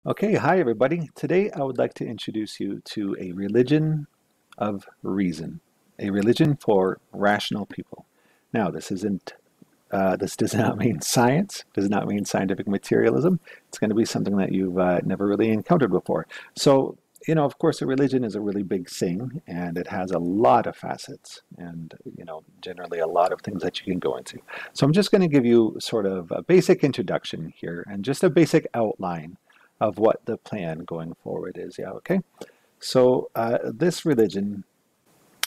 Okay, hi everybody. Today I would like to introduce you to a religion of reason, a religion for rational people. Now, this does not mean science, does not mean scientific materialism. It's going to be something that you've never really encountered before. So, of course, a religion is a really big thing, and it has a lot of facets, and generally a lot of things that you can go into. So, I'm just going to give you sort of a basic introduction here, and just a basic outline of what the plan going forward is. Yeah, okay. So, this religion,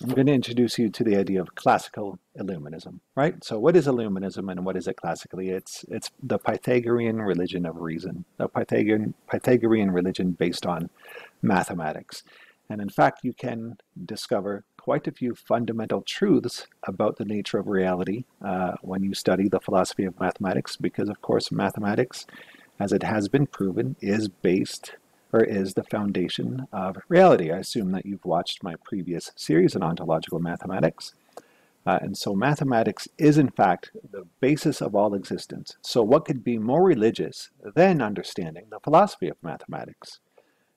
I'm going to introduce you to the idea of classical Illuminism, right? So what is Illuminism and what is it classically? It's the Pythagorean religion of reason, the Pythagorean religion based on mathematics. And in fact, you can discover quite a few fundamental truths about the nature of reality when you study the philosophy of mathematics, because of course mathematics, as it has been proven, is based or is the foundation of reality. I assume that you've watched my previous series on ontological mathematics. And so mathematics is in fact the basis of all existence. So what could be more religious than understanding the philosophy of mathematics?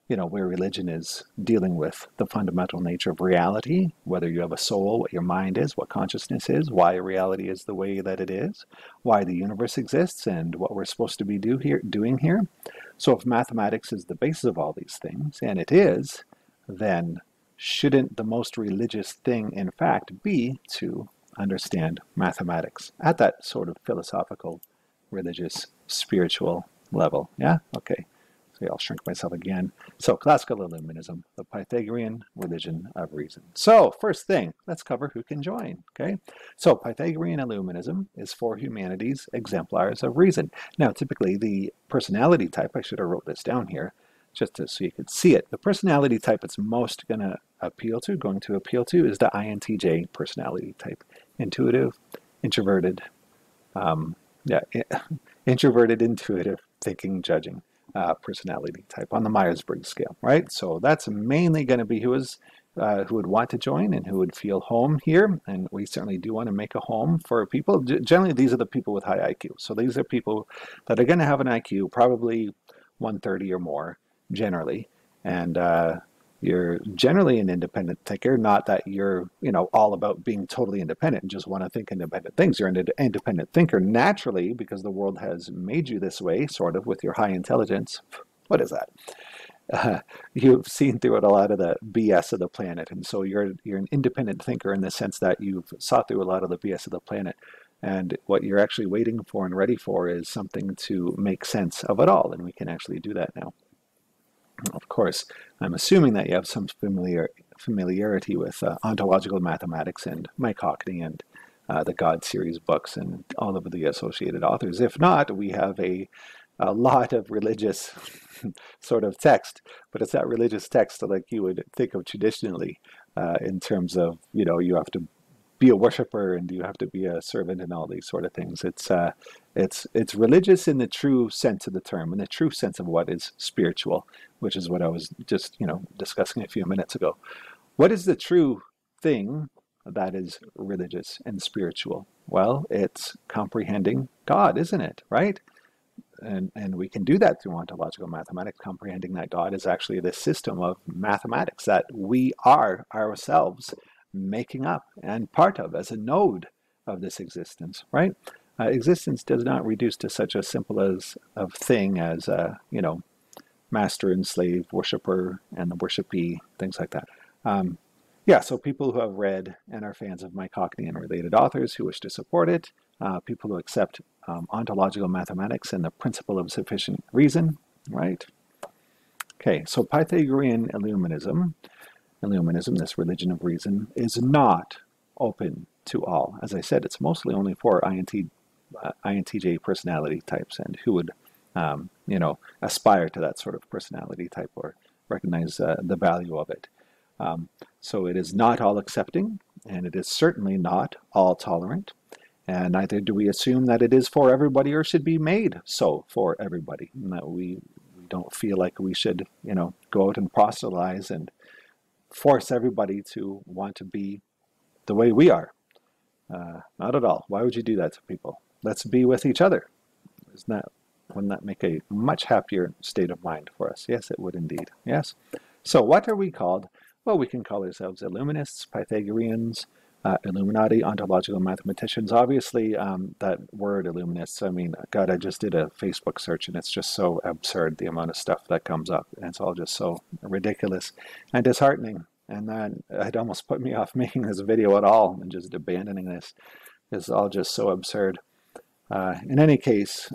Where religion is dealing with the fundamental nature of reality, whether you have a soul, what your mind is, what consciousness is, why reality is the way that it is, why the universe exists, and what we're supposed to be doing here. So if mathematics is the basis of all these things, and it is, then shouldn't the most religious thing, in fact, be to understand mathematics at that sort of philosophical, religious, spiritual level? Yeah? Okay. So I'll shrink myself again. So classical Illuminism, the Pythagorean religion of reason. So first thing, let's cover who can join. Okay. So Pythagorean Illuminism is for humanity's exemplars of reason. Now, typically the personality type, I should have wrote this down here, so you could see it. The personality type it's most going to appeal to is the INTJ personality type. Intuitive, introverted, yeah, introverted, intuitive, thinking, judging. Personality type on the Myers-Briggs scale, right? So that's mainly going to be who would want to join and who would feel home here. And we certainly do want to make a home for people. Generally, these are the people with high IQ. So these are people that are going to have an IQ probably 130 or more, generally. And you're generally an independent thinker, not that you're, all about being totally independent and just want to think independent things. You're an independent thinker naturally because the world has made you this way, sort of, with your high intelligence. What is that? You've seen through it a lot of the BS of the planet, and so you're an independent thinker in the sense that you've saw through a lot of the BS of the planet. And what you're actually waiting for and ready for is something to make sense of it all, and we can actually do that now. Of course, I'm assuming that you have some familiarity with ontological mathematics and Mike Hockney and the God series books and all of the associated authors. If not, we have a lot of religious sort of text, but it's not religious text like you would think of traditionally in terms of, you have to be a worshiper and you have to be a servant and all these sort of things. It's religious in the true sense of the term, in the true sense of what is spiritual, which is what I was just discussing a few minutes ago. What is the true thing that is religious and spiritual? Well, it's comprehending God, isn't it? Right? And we can do that through ontological mathematics, comprehending that God is actually this system of mathematics that we are ourselves making up and part of as a node of this existence, right? Existence does not reduce to such a simple of thing as, master and slave, worshiper and the worshipee, things like that. Yeah, so people who have read and are fans of Mike Hockney and related authors who wish to support it, people who accept ontological mathematics and the principle of sufficient reason, right? Okay, so Pythagorean Illuminism, this religion of reason, is not open to all. As I said, it's mostly only for INTJ personality types and who would, aspire to that sort of personality type or recognize the value of it. So it is not all accepting, and it is certainly not all tolerant. And neither do we assume that it is for everybody or should be made so for everybody. And that we don't feel like we should, go out and proselytize and force everybody to want to be the way we are. Not at all. Why would you do that to people? Let's be with each other. Isn't that Wouldn't that make a much happier state of mind for us? Yes, it would indeed. Yes. So what are we called? Well, we can call ourselves Illuminists, Pythagoreans, Illuminati, ontological mathematicians. Obviously, that word Illuminists, I mean, God, I just did a Facebook search and it's just so absurd, the amount of stuff that comes up. And it's all just so ridiculous and disheartening. And then it almost put me off making this video at all and just abandoning this. It's all just so absurd. In any case,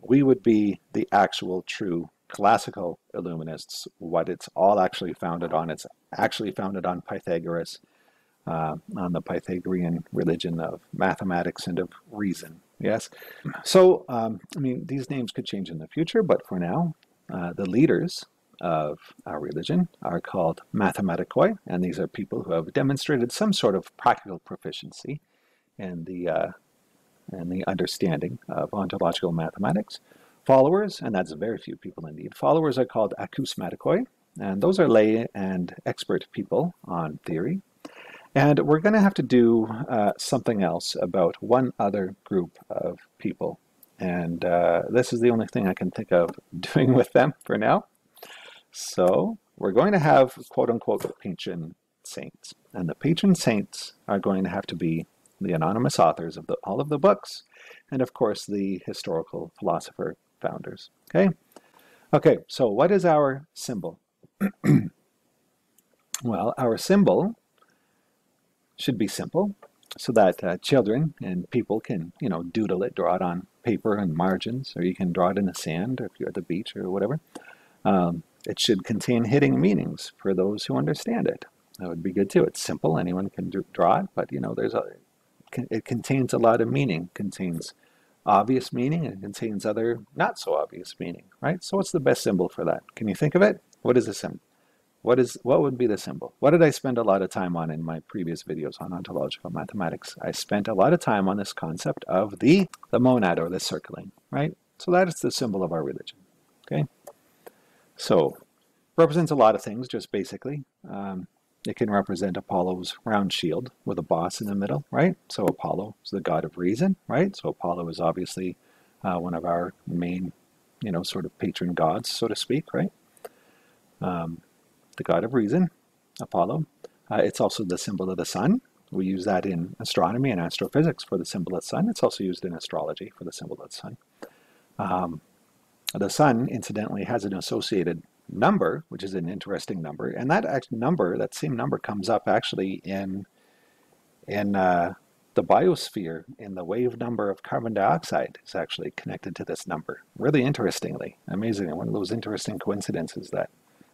we would be the actual true classical Illuminists. What it's all actually founded on, it's actually founded on Pythagoras, on the Pythagorean religion of mathematics and of reason. Yes. So, I mean, these names could change in the future, but for now, the leaders of our religion are called mathematikoi, and these are people who have demonstrated some sort of practical proficiency in the understanding of ontological mathematics. Followers, and that's very few people indeed, followers are called acousmatikoi, and those are lay and expert people on theory. And we're going to have to do something else about one other group of people. And this is the only thing I can think of doing with them for now. So we're going to have quote-unquote patron saints. And the patron saints are going to have to be the anonymous authors of all of the books, and of course the historical philosopher founders. Okay, so what is our symbol? Well, our symbol should be simple so that children and people can, doodle it, draw it on paper and margins, or you can draw it in the sand, or if you're at the beach or whatever. It should contain hidden meanings for those who understand it. That would be good too. It's simple, anyone can draw it, but it contains a lot of meaning. It contains obvious meaning and contains other not so obvious meaning, right? So what's the best symbol for that? Can you think of it? What is a symbol? What would be the symbol? What did I spend a lot of time on in my previous videos on ontological mathematics? I spent a lot of time on this concept of the monad, or the circling, right? So that is the symbol of our religion, okay? So represents a lot of things, just basically. It can represent Apollo's round shield with a boss in the middle, right? So Apollo is the god of reason, right? So Apollo is obviously one of our main, sort of patron gods, so to speak, right? The god of reason, Apollo. It's also the symbol of the sun. We use that in astronomy and astrophysics for the symbol of the sun. It's also used in astrology for the symbol of the sun. The sun, incidentally, has an associated number, which is an interesting number, and that same number comes up actually in the biosphere. In the wave number of carbon dioxide is actually connected to this number. Really interestingly, amazing, one of those interesting coincidences that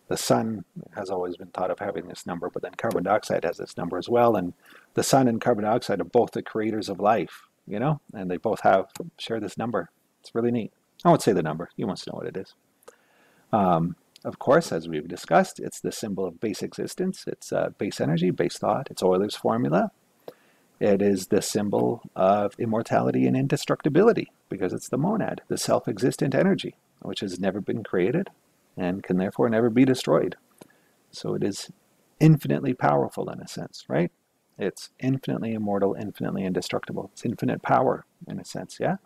the sun has always been thought of having this number, but then carbon dioxide has this number as well, and the sun and carbon dioxide are both the creators of life, and they both share this number. It's really neat. I won't say the number. You must know what it is. Of course, as we've discussed, it's the symbol of base existence. It's base energy, base thought. It's Euler's formula. It is the symbol of immortality and indestructibility because it's the monad, the self-existent energy, which has never been created and can therefore never be destroyed. So it is infinitely powerful in a sense, right? It's infinitely immortal, infinitely indestructible. It's infinite power in a sense, yeah?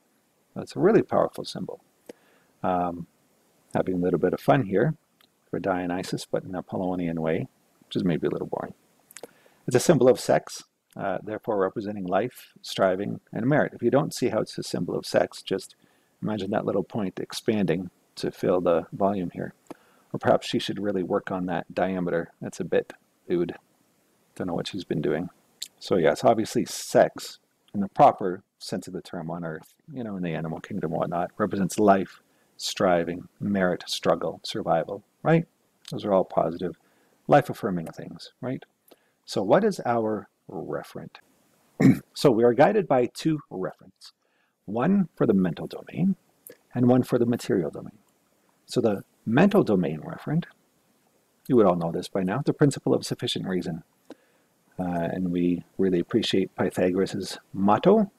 It's a really powerful symbol. Having a little bit of fun here for Dionysus, but in an Apollonian way, which is maybe a little boring. It's a symbol of sex, therefore representing life, striving, and merit. If you don't see how it's a symbol of sex, just imagine that little point expanding to fill the volume here. Or perhaps she should really work on that diameter. That's a bit ood. Don't know what she's been doing. So yes, obviously sex, in the proper sense of the term on Earth, in the animal kingdom and whatnot, represents life, striving, merit, struggle, survival, right? Those are all positive, life-affirming things, right? So what is our referent? So we are guided by two referents, one for the mental domain and one for the material domain. So the mental domain referent, you would all know this by now, the principle of sufficient reason. And we really appreciate Pythagoras' motto,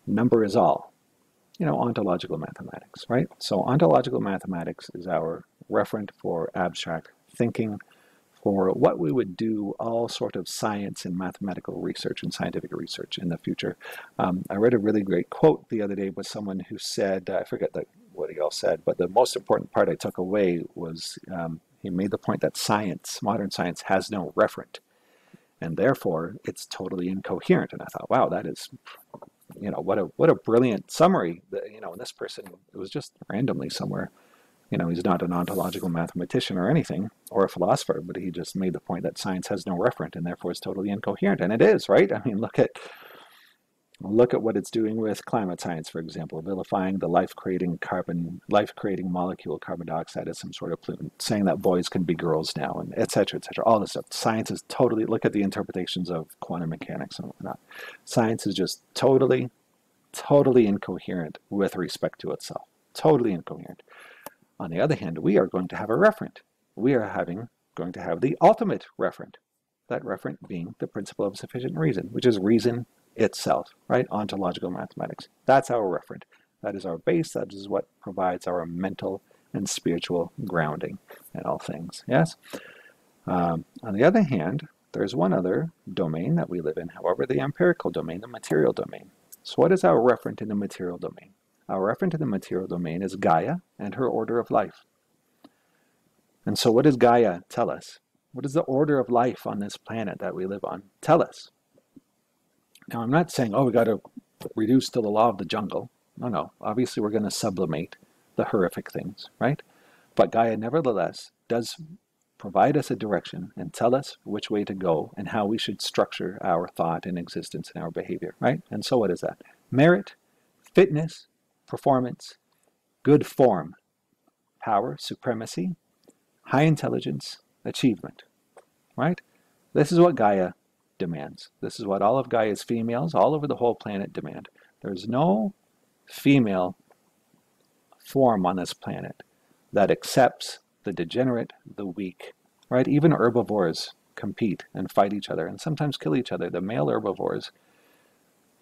number is all. Ontological mathematics, right? So ontological mathematics is our referent for abstract thinking, for what we would do all sort of science and mathematical research and scientific research in the future. I read a really great quote the other day with someone who said, I forget what he all said, but the most important part I took away was he made the point that science, modern science, has no referent, and therefore it's totally incoherent. And I thought, wow, that is, what a brilliant summary. That, and this person, it was just randomly somewhere. He's not an ontological mathematician or anything, or a philosopher, but he just made the point that science has no referent and therefore it's totally incoherent. And it is, right? I mean, look at what it's doing with climate science, for example, vilifying the life-creating molecule carbon dioxide as some sort of pollutant, saying that boys can be girls now, and et cetera, all this stuff. Science is totally, look at the interpretations of quantum mechanics and whatnot. Science is just totally incoherent with respect to itself. Totally incoherent. On the other hand, we are going to have a referent. We are going to have the ultimate referent. That referent being the principle of sufficient reason, which is reason itself, right? Ontological mathematics. That's our referent. That is our base. That is what provides our mental and spiritual grounding in all things. Yes? On the other hand, there's one other domain that we live in, however, the empirical domain, the material domain. So what is our referent in the material domain? Our referent in the material domain is Gaia and her order of life. And so what does Gaia tell us? What is the order of life on this planet that we live on? Tell us. Now, I'm not saying, we got to reduce to the law of the jungle. No. Obviously, we're going to sublimate the horrific things, right? But Gaia, nevertheless, does provide us a direction and tell us which way to go and how we should structure our thought and existence and our behavior, right? And so what is that? Merit, fitness, performance, good form, power, supremacy, high intelligence, achievement, right? This is what Gaia demands. This is what all of Gaia's females all over the whole planet demand. There's no female form on this planet that accepts the degenerate, the weak, right? Even herbivores compete and fight each other and sometimes kill each other. The male herbivores,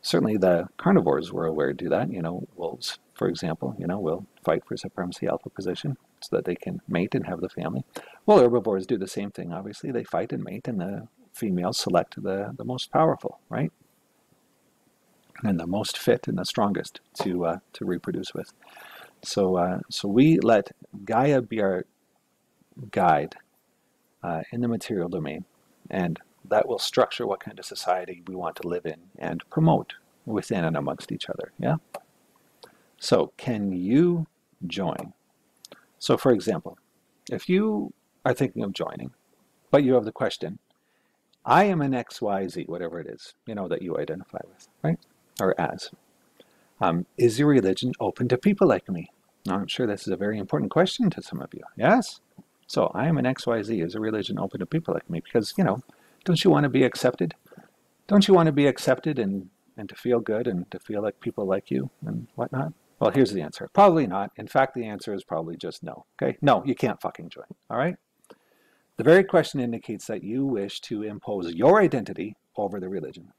certainly the carnivores we're aware do that. Wolves, for example, will fight for supremacy alpha position so that they can mate and have the family. Well, herbivores do the same thing, obviously. They fight and mate, and the females select the most powerful, right? And the most fit and the strongest to reproduce with. So we let Gaia be our guide in the material domain, and that will structure what kind of society we want to live in and promote within and amongst each other. Yeah. So can you join? So for example, if you are thinking of joining, but you have the question, I am an XYZ, whatever it is, that you identify with, right? Or as. Is your religion open to people like me? Now, I'm sure this is a very important question to some of you. Yes? So I am an XYZ. Is a religion open to people like me? Because, don't you want to be accepted? Don't you want to be accepted and to feel good and to feel like people like you and whatnot? Well, here's the answer. Probably not. In fact, the answer is probably just no. Okay? No, you can't fucking join. All right? The very question indicates that you wish to impose your identity over the religion.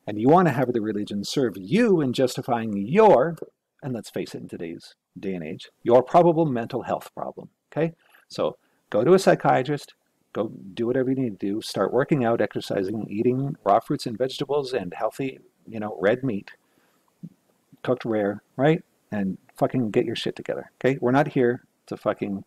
And you want to have the religion serve you in justifying your, and let's face it in today's day and age, your probable mental health problem. Okay? So go to a psychiatrist, go do whatever you need to do, start working out, exercising, eating raw fruits and vegetables and healthy, red meat, cooked rare, right? And fucking get your shit together. Okay? We're not here to fucking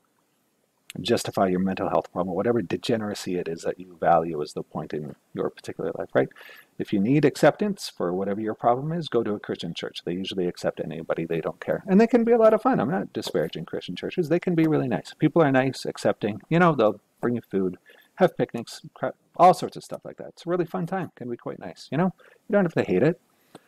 justify your mental health problem, whatever degeneracy it is that you value as the point in your particular life, right? If you need acceptance for whatever your problem is, go to a Christian church. They usually accept anybody. They don't care. And they can be a lot of fun. I'm not disparaging Christian churches. They can be really nice. People are nice, accepting. They'll bring you food, have picnics, crap, all sorts of stuff like that. It's a really fun time. Can be quite nice. You don't have to hate it.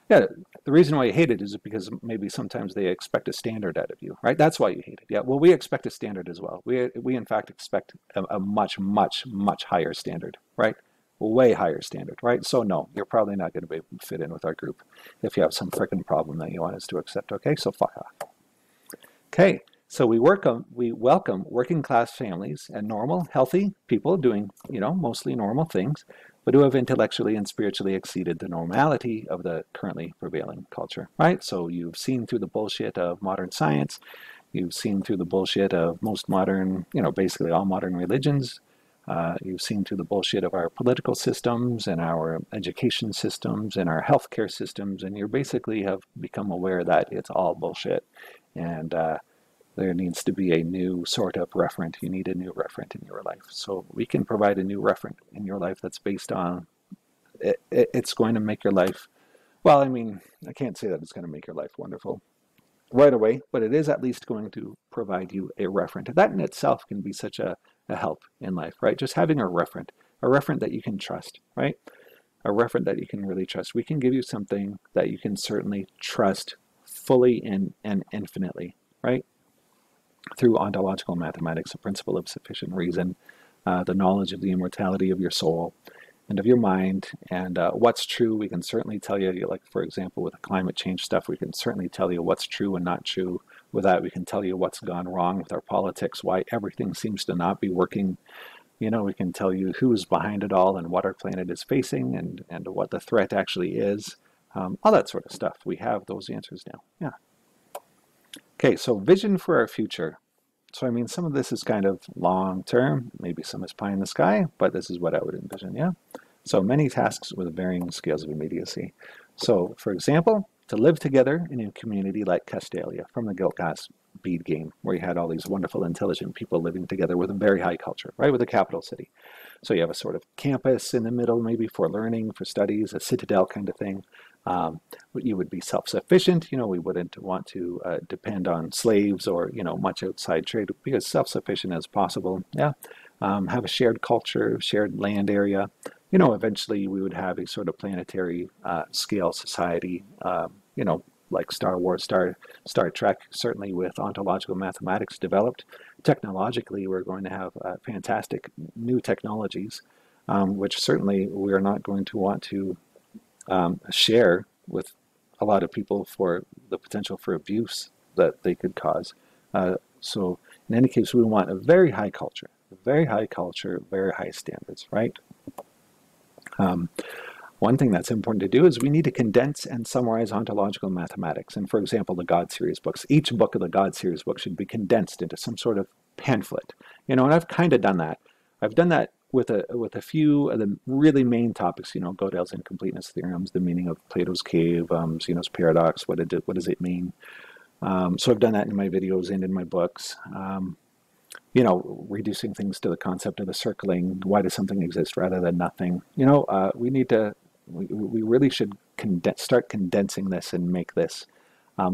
Yeah, the reason why you hate it is because maybe sometimes they expect a standard out of you, right? That's why you hate it. Yeah, well, we expect a standard as well. We in fact expect a much, much, much higher standard, right? Way higher standard, right? So no, you're probably not going to be able to fit in with our group if you have some freaking problem that you want us to accept, okay? So fuck off. Okay, so we welcome working class families and normal, healthy people doing, mostly normal things, but who have intellectually and spiritually exceeded the normality of the currently prevailing culture, right? So you've seen through the bullshit of modern science, you've seen through the bullshit of most modern, basically all modern religions, you've seen through the bullshit of our political systems and our education systems and our healthcare systems, and you basically have become aware that it's all bullshit. And there needs to be a new sort of referent. You need a new referent in your life. So we can provide a new referent in your life that's based on it's going to make your life, well, I mean, I can't say that it's going to make your life wonderful right away, but it is at least going to provide you a referent. That in itself can be such a help in life, right? Just having a referent that you can trust, right? A referent that you can really trust. We can give you something that you can certainly trust fully and infinitely, right? Through ontological mathematics, the principle of sufficient reason, the knowledge of the immortality of your soul and of your mind, and what's true. We can certainly tell you, like for example, with the climate change stuff, we can certainly tell you what's true and not true. With that, we can tell you what's gone wrong with our politics, why everything seems to not be working. You know, we can tell you who's behind it all and what our planet is facing and what the threat actually is. All that sort of stuff. We have those answers now. Yeah. Okay, so vision for our future. So, I mean, some of this is kind of long term, maybe some is pie in the sky, but this is what I would envision, yeah? So, many tasks with varying scales of immediacy. So, for example, to live together in a community like Castalia from the Gilgas bead game, where you had all these wonderful, intelligent people living together with a very high culture, right, with a capital city. So, you have a sort of campus in the middle, maybe for learning, for studies, a citadel kind of thing. You would be self-sufficient. You know, we wouldn't want to depend on slaves or, you know, much outside trade. Be as self-sufficient as possible. Yeah. Have a shared culture, shared land area. You know, eventually we would have a sort of planetary scale society, you know, like Star Wars, Star Trek, certainly with ontological mathematics developed. Technologically, we're going to have fantastic new technologies, which certainly we're not going to want to share with a lot of people for the potential for abuse that they could cause. So in any case, we want a very high culture, very high standards, right? One thing that's important to do is we need to condense and summarize ontological mathematics. And for example, the God series books, each book of the God series book should be condensed into some sort of pamphlet. You know, and I've kind of done that. I've done that with a few of the really main topics, you know, Gödel's incompleteness theorems, the meaning of Plato's cave, Zeno's paradox, what does it mean? So I've done that in my videos and in my books. You know, reducing things to the concept of the circling, why does something exist rather than nothing? You know, we really should start condensing this and make this,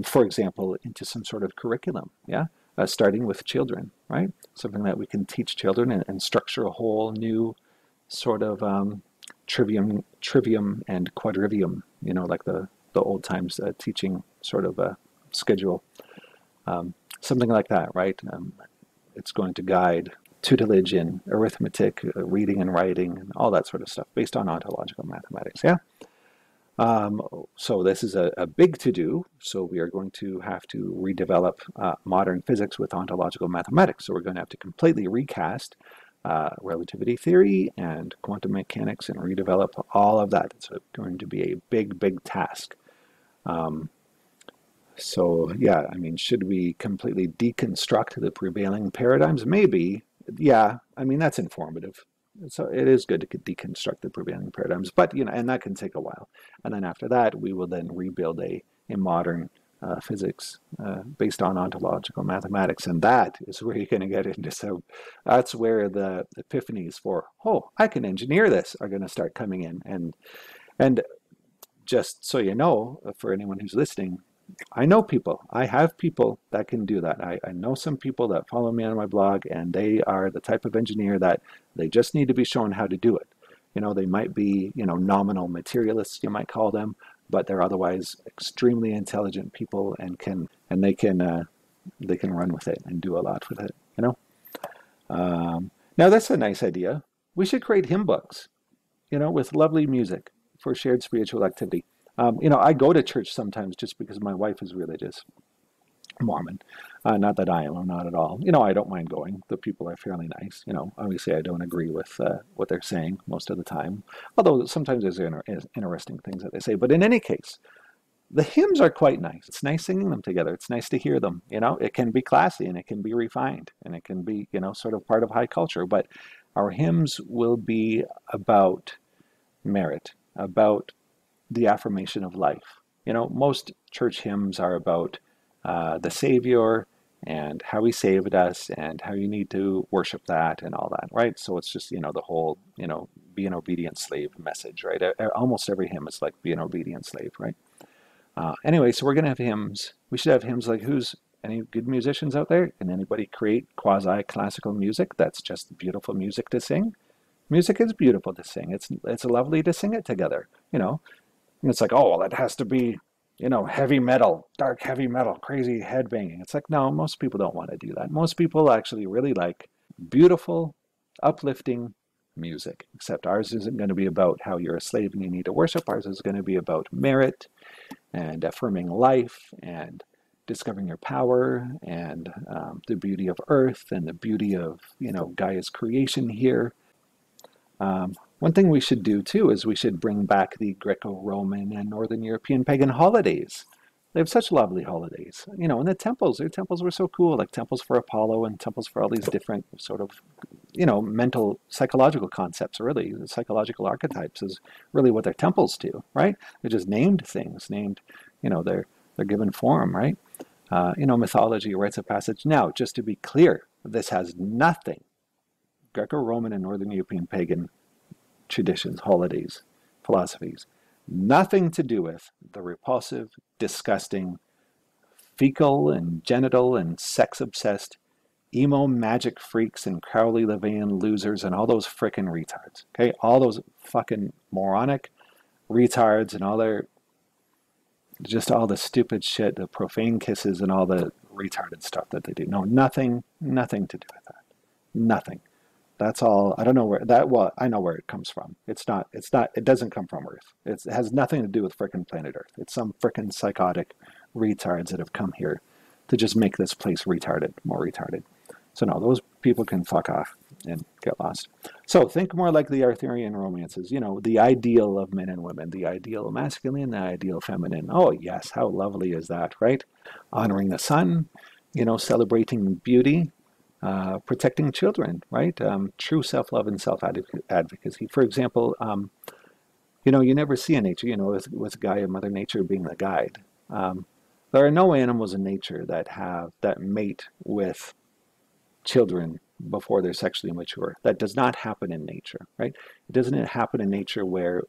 for example, into some sort of curriculum, yeah? Starting with children, right? Something that we can teach children and structure a whole new sort of trivium and quadrivium, you know, like the old times teaching sort of a schedule. Something like that, right? It's going to guide tutelage in arithmetic, reading and writing, and all that sort of stuff based on ontological mathematics, yeah? So this is a big to-do, so we are going to have to redevelop modern physics with ontological mathematics. So we're going to have to completely recast relativity theory and quantum mechanics and redevelop all of that. It's going to be a big task. So yeah, I mean, should we completely deconstruct the prevailing paradigms? Maybe. Yeah, I mean, that's informative. So it is good to deconstruct the prevailing paradigms, but, you know, and that can take a while. And then after that, we will then rebuild a modern physics based on ontological mathematics. And that is where you're going to get into. So that's where the epiphanies for, oh, I can engineer this are going to start coming in. And just so you know, for anyone who's listening, I know people. I have people that can do that. I know some people that follow me on my blog, and they are the type of engineer that they just need to be shown how to do it. You know, they might be, you know, nominal materialists, you might call them, but they're otherwise extremely intelligent people and they can run with it and do a lot with it, you know. Now that's a nice idea. We should create hymn books, you know, with lovely music for shared spiritual activity. You know, I go to church sometimes just because my wife is religious, Mormon. Not that I am, I'm not at all. You know, I don't mind going. The people are fairly nice. You know, obviously I don't agree with what they're saying most of the time, although sometimes there's interesting things that they say. But in any case, the hymns are quite nice. It's nice singing them together. It's nice to hear them. You know, it can be classy and it can be refined and it can be, you know, sort of part of high culture. But our hymns will be about merit, about the affirmation of life. You know, most church hymns are about the Savior and how he saved us and how you need to worship that and all that, right? So it's just, the whole, be an obedient slave message, right? Almost every hymn is like be an obedient slave, right? Anyway, so we're going to have hymns. We should have hymns like any good musicians out there? Can anybody create quasi-classical music that's just beautiful music to sing? Music is beautiful to sing. It's lovely to sing it together, And it's like, oh, well, it has to be, heavy metal, dark heavy metal, crazy headbanging. It's like, no, most people don't want to do that. Most people actually really like beautiful, uplifting music, except ours isn't going to be about how you're a slave and you need to worship. Ours is going to be about merit and affirming life and discovering your power and the beauty of earth and the beauty of, Gaia's creation here. One thing we should do too is we should bring back the Greco-Roman and Northern European pagan holidays. They have such lovely holidays, and the temples. Their temples were so cool, like temples for Apollo and temples for all these different sort of, mental, psychological concepts. Really, the psychological archetypes is really what their temples do, right? They're just named things, they're given form, right? Mythology, rites of passage. Now, just to be clear, this has nothing, Greco-Roman and Northern European pagan traditions, holidays, philosophies, nothing to do with the repulsive, disgusting, fecal and genital and sex-obsessed emo magic freaks and Crowley Levian losers and all those frickin' retards. Okay, all those fucking moronic retards and all the stupid shit, the profane kisses and all the retarded stuff that they do. No, nothing to do with that. Nothing. That's all. I don't know I know where it comes from. It doesn't come from Earth. It has nothing to do with frickin' planet Earth. It's some frickin' psychotic retards that have come here to just make this place retarded, more retarded. So no, those people can fuck off and get lost. So think more like the Arthurian romances, the ideal of men and women, the ideal masculine, the ideal feminine. Oh yes, how lovely is that, right? Honoring the sun, celebrating beauty, protecting children, right? True self-love and self-advocacy. For example, you never see in nature, with Gaia, Mother Nature being the guide. There are no animals in nature that mate with children before they're sexually mature. That does not happen in nature, right? It doesn't happen in nature where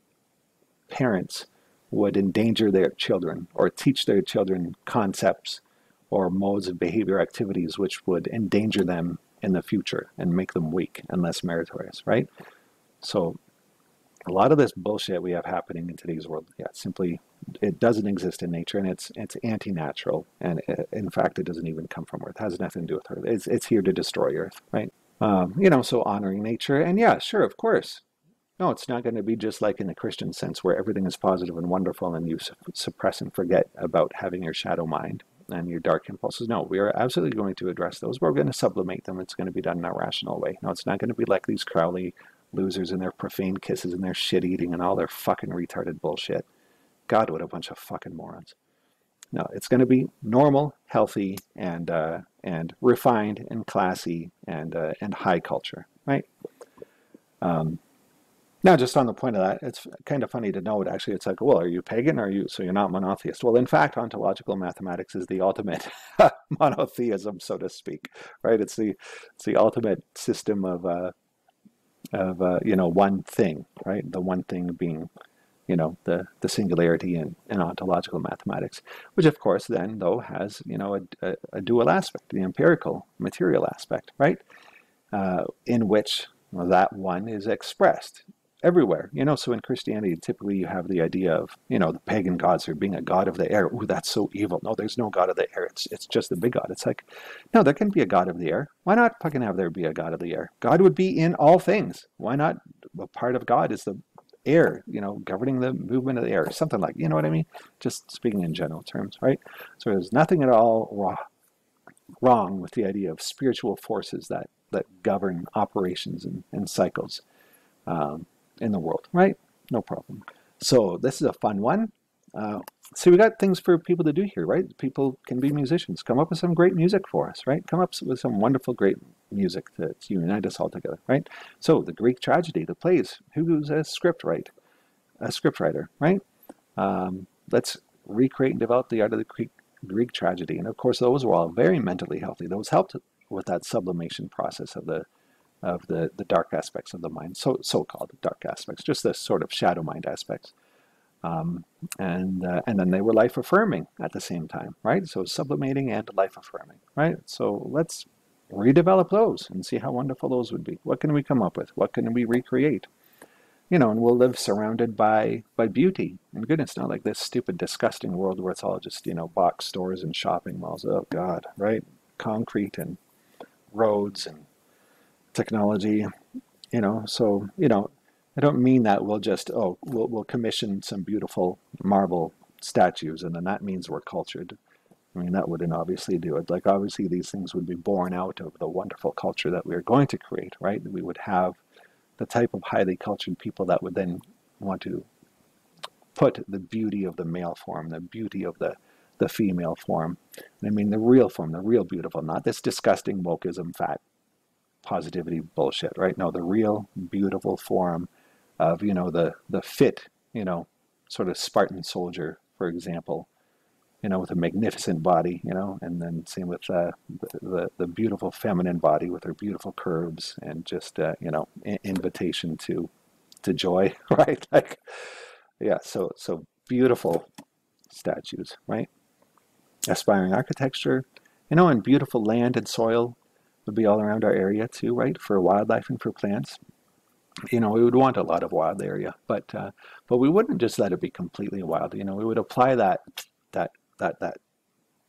parents would endanger their children or teach their children concepts or modes of behavior activities which would endanger them in the future and make them weak and less meritorious, right? So a lot of this bullshit we have happening in today's world, simply it doesn't exist in nature, and it's anti-natural, and in fact it doesn't even come from Earth. It has nothing to do with Earth. It's here to destroy Earth, right? So honoring nature, and yeah, sure, of course. No, it's not going to be just like in the Christian sense where everything is positive and wonderful and you suppress and forget about having your shadow mind and your dark impulses. No, we are absolutely going to address those, but we're going to sublimate them. It's going to be done in a rational way. No, it's not going to be like these Crowley losers and their profane kisses and their shit eating and all their fucking retarded bullshit. God, what a bunch of fucking morons. No, it's going to be normal, healthy, and refined and classy and high culture, right? Now, just on the point of that, it's kind of funny to note, actually, it's like, well, are you pagan or so you're not monotheist? Well, in fact, ontological mathematics is the ultimate monotheism, so to speak, right? It's the ultimate system of one thing, right? The one thing being, the singularity in ontological mathematics, which of course then, though, has, a dual aspect, the empirical, material aspect, right? In which that one is expressed everywhere. So in Christianity, typically you have the idea of, the pagan gods, there being a god of the air. Ooh, that's so evil. No, there's no god of the air. It's just the big god. It's like, no, there can be a god of the air. Why not fucking have there be a god of the air? God would be in all things. Why not? A part of God is the air, governing the movement of the air, something like, what I mean? Just speaking in general terms, right? So there's nothing at all wrong with the idea of spiritual forces that govern operations and cycles in the world, right? No problem. So this is a fun one. So we got things for people to do here, right? People can be musicians. Come up with some great music for us, right? Come up with some wonderful, great music to unite us all together, right? So the Greek tragedy, the plays, who's a scriptwriter, right? Let's recreate and develop the art of the Greek tragedy. And of course, those were all very mentally healthy. Those helped with that sublimation process of the dark aspects of the mind, so-called dark aspects, just the sort of shadow mind aspects. And then they were life affirming at the same time, right? So sublimating and life affirming, right? So let's redevelop those and see how wonderful those would be. What can we come up with? What can we recreate? And we'll live surrounded by beauty and goodness, not like this stupid, disgusting world where it's all just, box stores and shopping malls. Oh God, right? Concrete and roads and technology, so, I don't mean that we'll commission some beautiful marble statues and then that means we're cultured. I mean, that wouldn't obviously do it. Like, obviously, these things would be born out of the wonderful culture that we're going to create, right? We would have the type of highly cultured people that would then want to put the beauty of the male form, the beauty of the female form. And I mean, the real form, the real beautiful, not this disgusting wokeism, fat positivity bullshit, right? No, the real beautiful form of, the fit, sort of Spartan soldier, for example, with a magnificent body, and then same with the beautiful feminine body with her beautiful curves and just, invitation to joy, right? Like, yeah, so beautiful statues, right? Aspiring architecture, and beautiful land and soil would be all around our area too, right? For wildlife and for plants. We would want a lot of wild area, but we wouldn't just let it be completely wild. We would apply that that that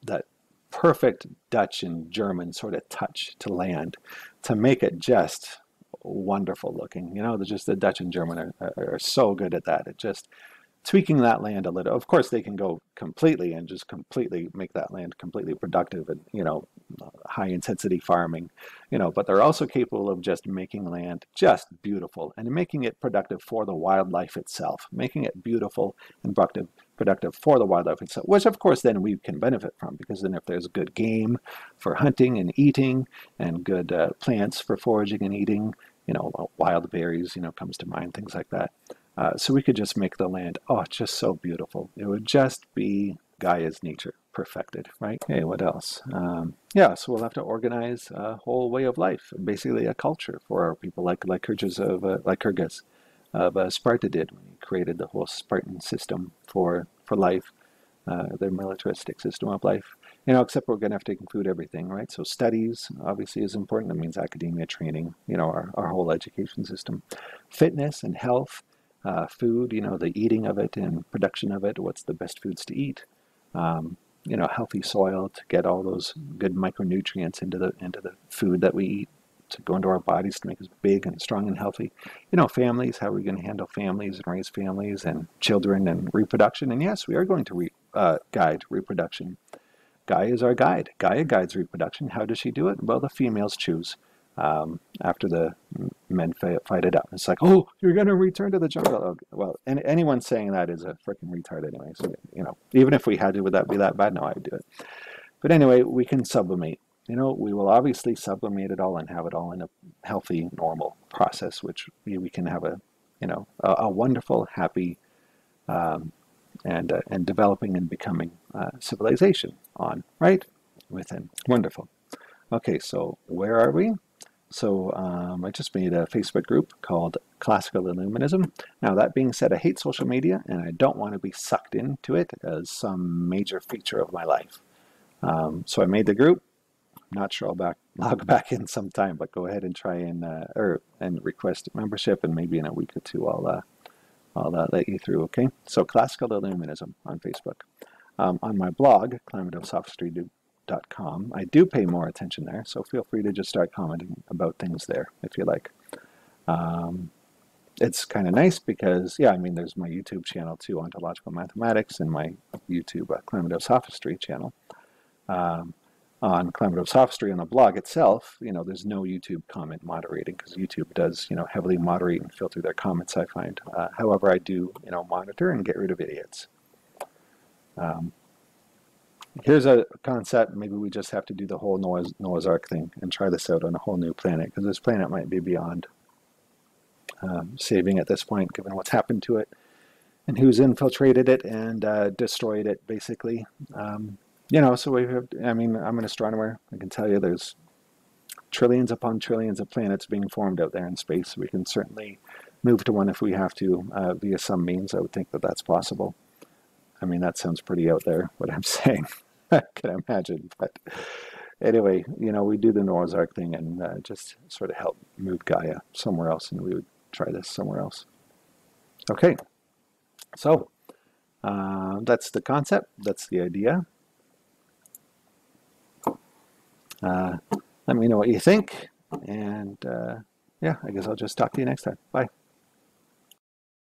that perfect Dutch and German sort of touch to land to make it just wonderful looking. Just the Dutch and German are so good at that. It just tweaking that land a little. Of course, they can go completely and just completely make that land completely productive and, high intensity farming, but they're also capable of just making land just beautiful and making it productive for the wildlife itself, making it beautiful and productive for the wildlife itself, which of course then we can benefit from, because then if there's good game for hunting and eating and good plants for foraging and eating, wild berries, comes to mind, things like that. So we could just make the land, just so beautiful. It would just be Gaia's nature perfected, right? Okay, what else? So we'll have to organize a whole way of life, basically a culture for our people, like Lycurgus of Sparta did when he created the whole Spartan system for life, their militaristic system of life. Except we're going to have to include everything, right? So studies obviously is important. That means academia, training, our whole education system, fitness and health. Food, the eating of it and production of it, what's the best foods to eat, healthy soil to get all those good micronutrients into the food that we eat to go into our bodies to make us big and strong and healthy. Families, how are we going to handle families and raise families and children and reproduction? And yes, we are going to guide reproduction. Gaia is our guide. Gaia guides reproduction. How does she do it? Well, the females choose. After the men fight it out. It's like, oh, you're going to return to the jungle. Okay. Well, anyone saying that is a freaking retard anyway. So, even if we had to, would that be that bad? No, I would do it. But anyway, we can sublimate. We will obviously sublimate it all and have it all in a healthy, normal process, which we can have a wonderful, happy, and developing and becoming civilization on, right? Within. Wonderful. Okay, so where are we? So I just made a Facebook group called Classical Illuminism. Now, that being said, I hate social media and I don't want to be sucked into it as some major feature of my life. So I made the group. I'm not sure I'll log back in sometime, but go ahead and try and request membership, and maybe in a week or two I'll let you through. Okay. So Classical Illuminism on Facebook. On my blog, climateofsophistry.com, I do pay more attention there, so feel free to just start commenting about things there if you like. It's kind of nice because, there's my YouTube channel too, Ontological Mathematics, and my YouTube Climate of Sophistry channel. On Climate of Sophistry on the blog itself, there's no YouTube comment moderating because YouTube does, heavily moderate and filter their comments, I find. However, I do, monitor and get rid of idiots. Here's a concept. Maybe we just have to do the whole Noah's Ark thing and try this out on a whole new planet, because this planet might be beyond saving at this point, given what's happened to it and who's infiltrated it and destroyed it, basically. You know, so we have, I mean, I'm an astronomer. I can tell you there's trillions upon trillions of planets being formed out there in space. We can certainly move to one if we have to via some means. I would think that that's possible. I mean, that sounds pretty out there, what I'm saying. I can imagine. But anyway, you know, we do the Noah's Ark thing and just sort of help move Gaia somewhere else, and we would try this somewhere else. Okay, so that's the concept. That's the idea. Uh, Let me know what you think. And yeah, I guess I'll just talk to you next time. Bye.